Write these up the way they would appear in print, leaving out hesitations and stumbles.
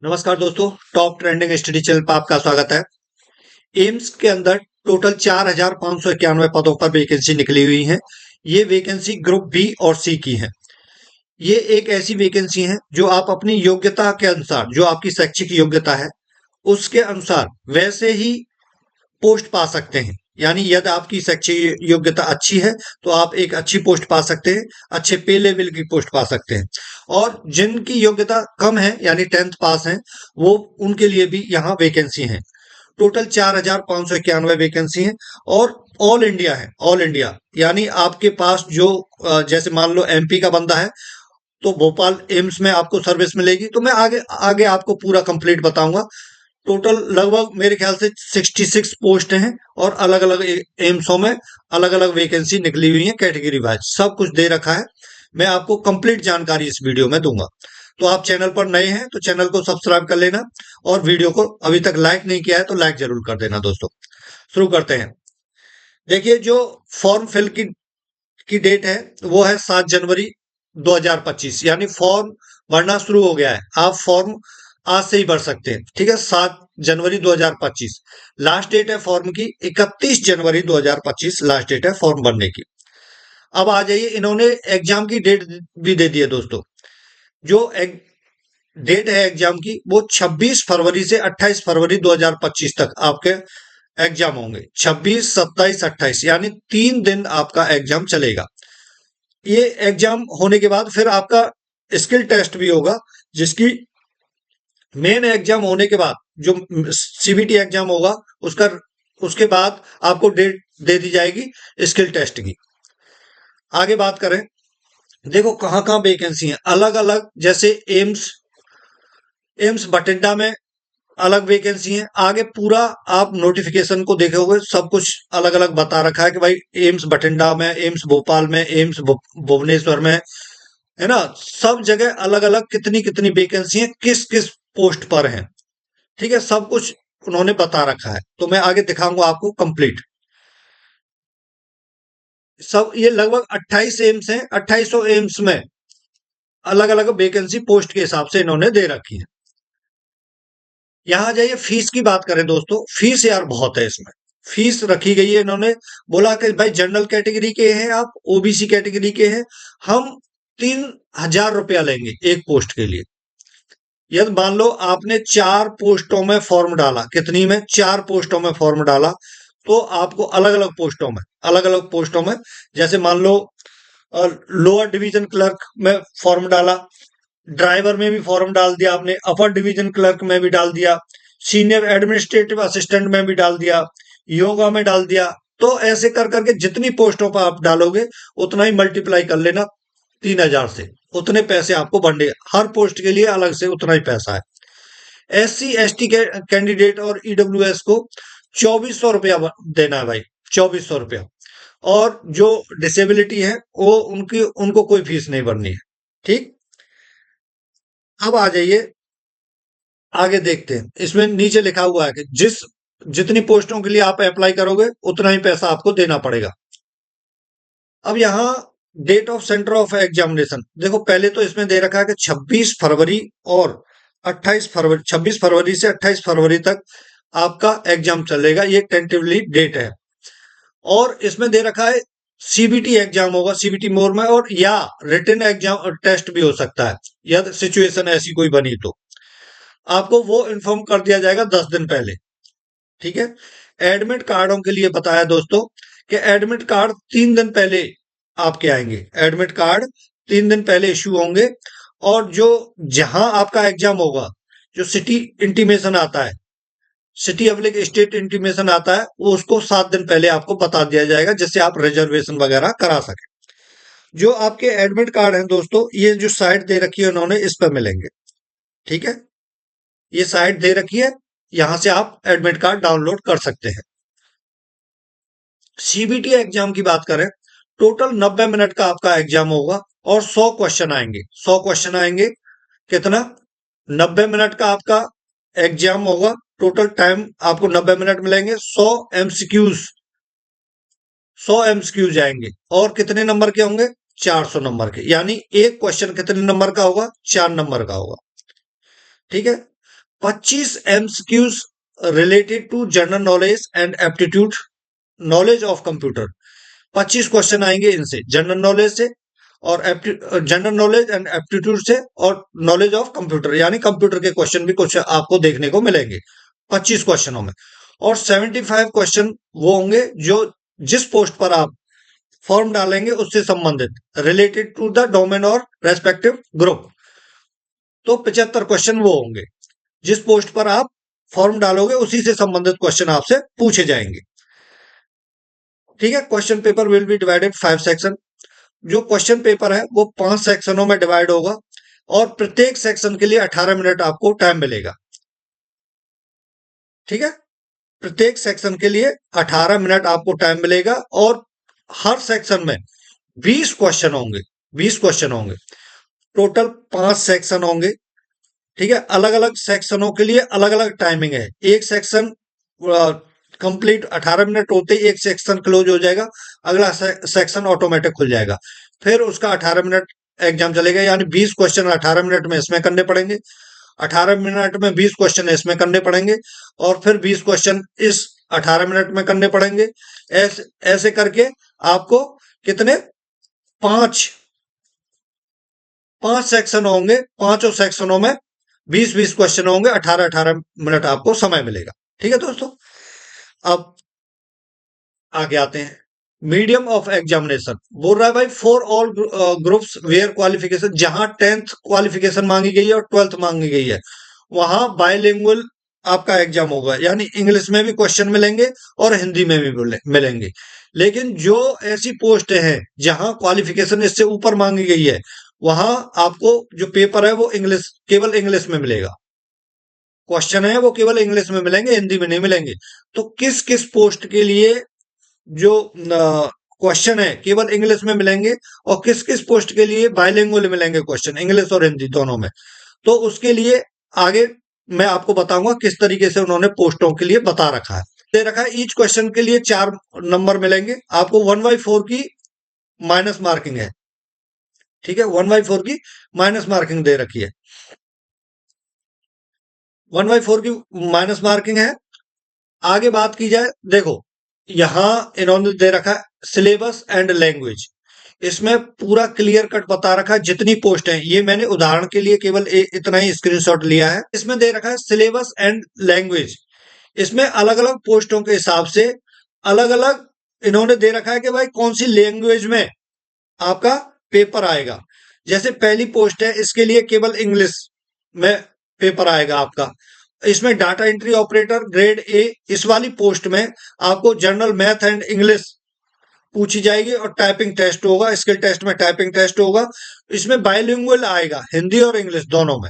नमस्कार दोस्तों, top trending study channel पर आपका स्वागत है। एम्स के अंदर टोटल 4,591 पदों पर वैकेंसी निकली हुई है। ये वैकेंसी ग्रुप बी और सी की है। ये एक ऐसी वैकेंसी है जो आप अपनी योग्यता के अनुसार, जो आपकी शैक्षिक योग्यता है उसके अनुसार वैसे ही पोस्ट पा सकते हैं। यानी यदि आपकी शैक्षिक योग्यता अच्छी है तो आप एक अच्छी पोस्ट पा सकते हैं, अच्छे पे लेवल की पोस्ट पा सकते हैं। और जिनकी योग्यता कम है यानी 10th पास है, वो उनके लिए भी यहाँ वैकेंसी है। टोटल 4,591 वैकेंसी है और ऑल इंडिया है। ऑल इंडिया यानी आपके पास जो जैसे मान लो एमपी का बंदा है तो भोपाल एम्स में आपको सर्विस मिलेगी। तो मैं आगे आगे आपको पूरा कंप्लीट बताऊंगा। टोटल लगभग मेरे ख्याल से 66 पोस्ट हैं और अलग अलग एम्सों में अलग अलग वैकेंसी निकली हुई है, कैटेगरी वाइज सब कुछ दे रखा है। मैं आपको कंप्लीट जानकारी इस वीडियो में दूंगा। तो आप चैनल पर नए हैं तो चैनल को सब्सक्राइब कर लेना और वीडियो को अभी तक लाइक नहीं किया है तो लाइक जरूर कर देना। दोस्तों शुरू करते हैं। देखिए, जो फॉर्म फिल की डेट है वो है 7 जनवरी 2025। यानी फॉर्म भरना शुरू हो गया है। आप फॉर्म आज से ही भर सकते हैं। ठीक है, 7 जनवरी 2025 लास्ट डेट है फॉर्म की। 31 जनवरी 2025 लास्ट डेट है फॉर्म भरने की। अब आ जाइए, इन्होंने एग्जाम की डेट भी दे दी है दोस्तों। जो डेट है एग्जाम की वो 26 फरवरी से 28 फरवरी 2025 तक आपके एग्जाम होंगे। 26, 27, 28 यानी 3 दिन आपका एग्जाम चलेगा। ये एग्जाम होने के बाद फिर आपका स्किल टेस्ट भी होगा, जिसकी मेन एग्जाम होने के बाद जो सीबीटी एग्जाम होगा उसका उसके बाद आपको डेट दे दी जाएगी स्किल टेस्ट की। आगे बात करें, देखो कहाँ कहाँ वैकेंसी है अलग अलग। जैसे एम्स एम्स बठिंडा में अलग वैकेंसी है। आगे पूरा आप नोटिफिकेशन को देखोगे सब कुछ अलग अलग बता रखा है कि भाई एम्स बठिंडा में, एम्स भोपाल में, एम्स भुवनेश्वर में, है ना। सब जगह अलग अलग कितनी कितनी वैकेंसी है, किस किस पोस्ट पर है। ठीक है, सब कुछ उन्होंने बता रखा है। तो मैं आगे दिखाऊंगा आपको कंप्लीट सब। ये लगभग 28 एम्स हैं। 2800 एम्स में अलग अलग वैकेंसी पोस्ट के हिसाब से इन्होंने दे रखी है। यहां जाइए, फीस की बात करें दोस्तों, फीस यार बहुत है इसमें। फीस रखी गई है, इन्होंने बोला कि भाई जनरल कैटेगरी के हैं आप, ओबीसी कैटेगरी के हैं, हम 3,000 रुपया लेंगे एक पोस्ट के लिए। यदि मान लो आपने 4 पोस्टों में फॉर्म डाला, कितनी में, 4 पोस्टों में फॉर्म डाला, तो आपको अलग अलग पोस्टों में जैसे मान लो लोअर डिवीजन क्लर्क में फॉर्म डाला, ड्राइवर में भी फॉर्म डाल दिया आपने, अपर डिवीजन क्लर्क में भी डाल दिया, सीनियर एडमिनिस्ट्रेटिव असिस्टेंट में भी डाल दिया, योगा में डाल दिया। तो ऐसे कर करके जितनी पोस्टों पर आप डालोगे उतना ही मल्टीप्लाई कर लेना 3,000 से, उतने पैसे आपको बनने। हर पोस्ट के लिए अलग से उतना ही पैसा है। एससी एसटी के कैंडिडेट और ईडब्ल्यूएस को 2,400 रुपया देना है भाई, 2,400 रुपया। और जो डिसेबिलिटी है वो उनकी उनको कोई फीस नहीं भरनी है। ठीक, अब आ जाइए आगे देखते हैं। इसमें नीचे लिखा हुआ है कि जितनी पोस्टों के लिए आप अप्लाई करोगे उतना ही पैसा आपको देना पड़ेगा। अब यहाँ date of centre of examination देखो, पहले तो इसमें दे रखा है कि 26 फरवरी और 28 फरवरी, 26 फरवरी से 28 फरवरी तक आपका एग्जाम चलेगा। ये टेंटिवली डेट है। और इसमें दे रखा है सीबीटी एग्जाम होगा, सीबीटी मोड में, और या रिटन एग्जाम टेस्ट भी हो सकता है यदि सिचुएशन ऐसी कोई बनी तो आपको वो इन्फॉर्म कर दिया जाएगा 10 दिन पहले। ठीक है, एडमिट कार्डों के लिए बताया दोस्तों कि एडमिट कार्ड 3 दिन पहले आपके आएंगे। एडमिट कार्ड 3 दिन पहले इश्यू होंगे। और जो जहां आपका एग्जाम होगा, जो सिटी इंटीमेशन आता है, सिटी अप्लिक स्टेट इंटीमेशन आता है, वो उसको 7 दिन पहले आपको बता दिया जाएगा, जिससे आप रिजर्वेशन वगैरह करा सके। जो आपके एडमिट कार्ड हैं दोस्तों, ये जो साइट दे रखी है उन्होंने, इस पर मिलेंगे। ठीक है, ये साइट दे रखी है, यहां से आप एडमिट कार्ड डाउनलोड कर सकते हैं। सीबीटी एग्जाम की बात करें, टोटल 90 मिनट का आपका एग्जाम होगा और 100 क्वेश्चन आएंगे। 100 क्वेश्चन आएंगे। कितना, 90 मिनट का आपका एग्जाम होगा। टोटल टाइम आपको 90 मिनट मिलेंगे। 100 एमसीक्यूज आएंगे। और कितने नंबर के होंगे, 400 नंबर के। यानी एक क्वेश्चन कितने नंबर का होगा, 4 नंबर का होगा। ठीक है, 25 MCQs related to general knowledge and aptitude knowledge of computer. 25 question आएंगे इनसे, जनरल नॉलेज से और जनरल नॉलेज एंड एप्टीट्यूड से और नॉलेज ऑफ कंप्यूटर, यानी कंप्यूटर के क्वेश्चन भी कुछ आपको देखने को मिलेंगे 25 क्वेश्चनों में। और 75 क्वेश्चन वो होंगे जो जिस पोस्ट पर आप फॉर्म डालेंगे उससे संबंधित, रिलेटेड टू द डोमेन और रेस्पेक्टिव ग्रुप। तो 75 क्वेश्चन वो होंगे जिस पोस्ट पर आप फॉर्म डालोगे उसी से संबंधित क्वेश्चन आपसे पूछे जाएंगे। ठीक है, question paper will be divided 5 section. जो क्वेश्चन पेपर है वो 5 सेक्शनों में डिवाइड होगा और प्रत्येक सेक्शन के लिए 18 मिनट आपको टाइम मिलेगा। ठीक है, प्रत्येक सेक्शन के लिए 18 मिनट आपको टाइम मिलेगा और हर सेक्शन में 20 क्वेश्चन होंगे। 20 क्वेश्चन होंगे, टोटल 5 सेक्शन होंगे। ठीक है, अलग अलग सेक्शनों के लिए अलग अलग टाइमिंग है। एक सेक्शन कंप्लीट 18 मिनट होते ही एक सेक्शन क्लोज हो जाएगा, अगला सेक्शन ऑटोमेटिक खुल जाएगा, फिर उसका 18 मिनट एग्जाम चलेगा। यानी 20 क्वेश्चन 18 मिनट में इसमें करने पड़ेंगे, 18 मिनट में 20 क्वेश्चन इसमें करने पड़ेंगे और फिर 20 क्वेश्चन इस 18 मिनट में करने पड़ेंगे। ऐसे ऐसे करके आपको कितने, पांच पांच सेक्शन होंगे। पांचों सेक्शनों में 20-20 क्वेश्चन होंगे, 18-18 मिनट आपको समय मिलेगा। ठीक है दोस्तों, अब आगे आते हैं। मीडियम ऑफ एग्जामिनेशन बोल रहा है भाई, for all groups where qualification, जहां 10th क्वालिफिकेशन मांगी गई है और 12th मांगी गई है वहां बायलिंगुअल आपका एग्जाम होगा, यानी इंग्लिश में भी क्वेश्चन मिलेंगे और हिंदी में भी मिलेंगे। लेकिन जो ऐसी पोस्ट हैं जहां क्वालिफिकेशन इससे ऊपर मांगी गई है वहां आपको जो पेपर है वो इंग्लिश, केवल इंग्लिश में मिलेगा। क्वेश्चन है वो केवल इंग्लिश में मिलेंगे, हिंदी में नहीं मिलेंगे। तो किस किस पोस्ट के लिए जो क्वेश्चन है केवल इंग्लिश में मिलेंगे और किस किस पोस्ट के लिए बाइलिंगुअल मिलेंगे क्वेश्चन, इंग्लिश और हिंदी दोनों में, तो उसके लिए आगे मैं आपको बताऊंगा किस तरीके से उन्होंने पोस्टों के लिए बता रखा है। दे रखा है ईच क्वेश्चन के लिए 4 नंबर मिलेंगे आपको। 1/4 की माइनस मार्किंग है। ठीक है, 1/4 की माइनस मार्किंग दे रखी है। 1/4 की माइनस मार्किंग है। आगे बात की जाए, देखो यहां इन्होंने दे रखा है सिलेबस एंड लैंग्वेज। इसमें पूरा क्लियर कट बता रखा है जितनी पोस्ट है। ये मैंने उदाहरण के लिए केवल इतना ही स्क्रीनशॉट लिया है। इसमें दे रखा है सिलेबस एंड लैंग्वेज। इसमें अलग अलग पोस्टों के हिसाब से अलग अलग इन्होंने दे रखा है कि भाई कौन सी लैंग्वेज में आपका पेपर आएगा। जैसे पहली पोस्ट है, इसके लिए केवल इंग्लिश में पेपर आएगा आपका। इसमें data entry operator grade A, इस वाली पोस्ट में आपको जनरल मैथ एंड इंग्लिश पूछी जाएगी और टाइपिंग टेस्ट होगा। स्किल टेस्ट में टाइपिंग टेस्ट होगा। इसमें बाइलिंगुअल आएगा, हिंदी और इंग्लिश दोनों में,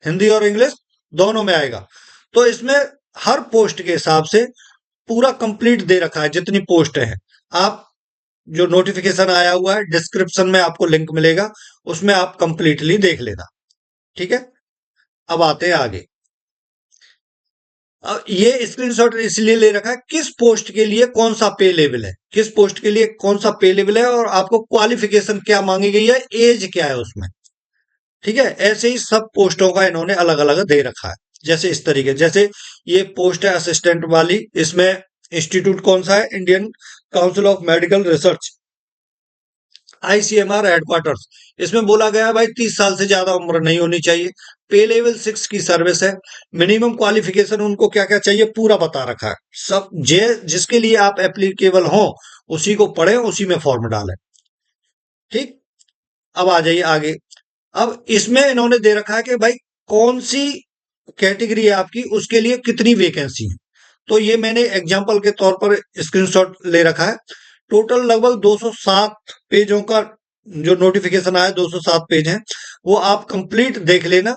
हिंदी और इंग्लिश दोनों में आएगा। तो इसमें हर पोस्ट के हिसाब से पूरा कंप्लीट दे रखा है जितनी पोस्ट है। आप जो नोटिफिकेशन आया हुआ है डिस्क्रिप्शन में आपको लिंक मिलेगा, उसमें आप कंप्लीटली देख लेना। ठीक है, अब आते हैं आगे। अब ये स्क्रीनशॉट इसलिए ले रखा है किस पोस्ट के लिए कौन सा पे लेवल है, किस पोस्ट के लिए कौन सा पे लेवल है और आपको क्वालिफिकेशन क्या मांगी गई है, एज क्या है उसमें। ठीक है, ऐसे ही सब पोस्टों का इन्होंने अलग अलग दे रखा है। जैसे इस तरीके, जैसे ये पोस्ट है असिस्टेंट वाली, इसमें इंस्टीट्यूट कौन सा है, Indian council of medical research, ICMR headquarters. इसमें बोला गया है भाई 30 साल से ज्यादा उम्र नहीं होनी चाहिए। पे लेवल 6 की सर्विस है। मिनिमम क्वालिफिकेशन उनको क्या क्या चाहिए पूरा बता रखा है। सब जिसके लिए आप एप्लीकेबल हो उसी को पढ़े, उसी में फॉर्म डालें। ठीक, अब आ जाइए आगे। अब इसमें इन्होंने दे रखा है कि भाई कौन सी कैटेगरी है आपकी, उसके लिए कितनी वैकेंसी है। तो ये मैंने एग्जांपल के तौर पर स्क्रीनशॉट ले रखा है। टोटल लगभग 207 पेजों का जो नोटिफिकेशन आया, 207 पेज हैं, वो आप कंप्लीट देख लेना।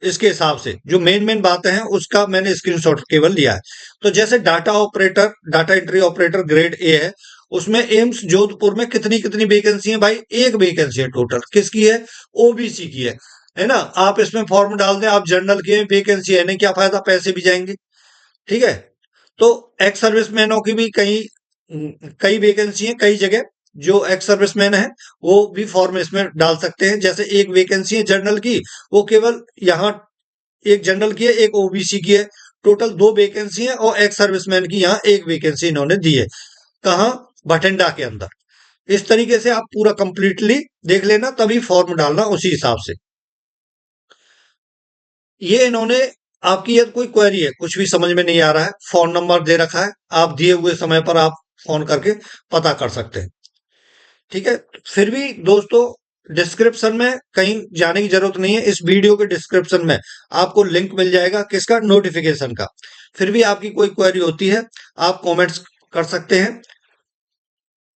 इसके हिसाब से जो मेन मेन बातें हैं उसका मैंने स्क्रीनशॉट केवल लिया है। तो जैसे data operator, data entry operator grade A है, उसमें एम्स जोधपुर में कितनी कितनी वैकेंसी है भाई, एक वैकेंसी है टोटल। किसकी है, ओबीसी की है ना। आप इसमें फॉर्म डाल दें, आप जनरल की वैकेंसी है नहीं, क्या फायदा, पैसे भी जाएंगे। ठीक है, तो एक्स सर्विसमैनों की भी कई वैकेंसी है, कई जगह जो एक्स सर्विसमैन है वो भी फॉर्म इसमें डाल सकते हैं। जैसे एक वैकेंसी है जनरल की, वो केवल यहाँ एक जनरल की है, एक ओबीसी की है। टोटल 2 वैकेंसी है और एक्स सर्विसमैन की यहाँ 1 वैकेंसी इन्होंने दी है। कहाँ? भटिंडा के अंदर। इस तरीके से आप पूरा कंप्लीटली देख लेना, तभी फॉर्म डालना उसी हिसाब से। ये इन्होंने आपकी यदि कोई क्वेरी है, कुछ भी समझ में नहीं आ रहा है, फोन नंबर दे रखा है, आप दिए हुए समय पर आप फोन करके पता कर सकते हैं। ठीक है? फिर भी दोस्तों, डिस्क्रिप्शन में कहीं जाने की जरूरत नहीं है। इस वीडियो के डिस्क्रिप्शन में आपको लिंक मिल जाएगा, किसका? नोटिफिकेशन का। फिर भी आपकी कोई क्वेरी होती है, आप कमेंट्स कर सकते हैं,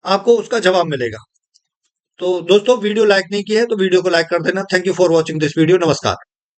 आपको उसका जवाब मिलेगा। तो दोस्तों, वीडियो लाइक नहीं की है तो वीडियो को लाइक कर देना। Thank you for watching this video. नमस्कार।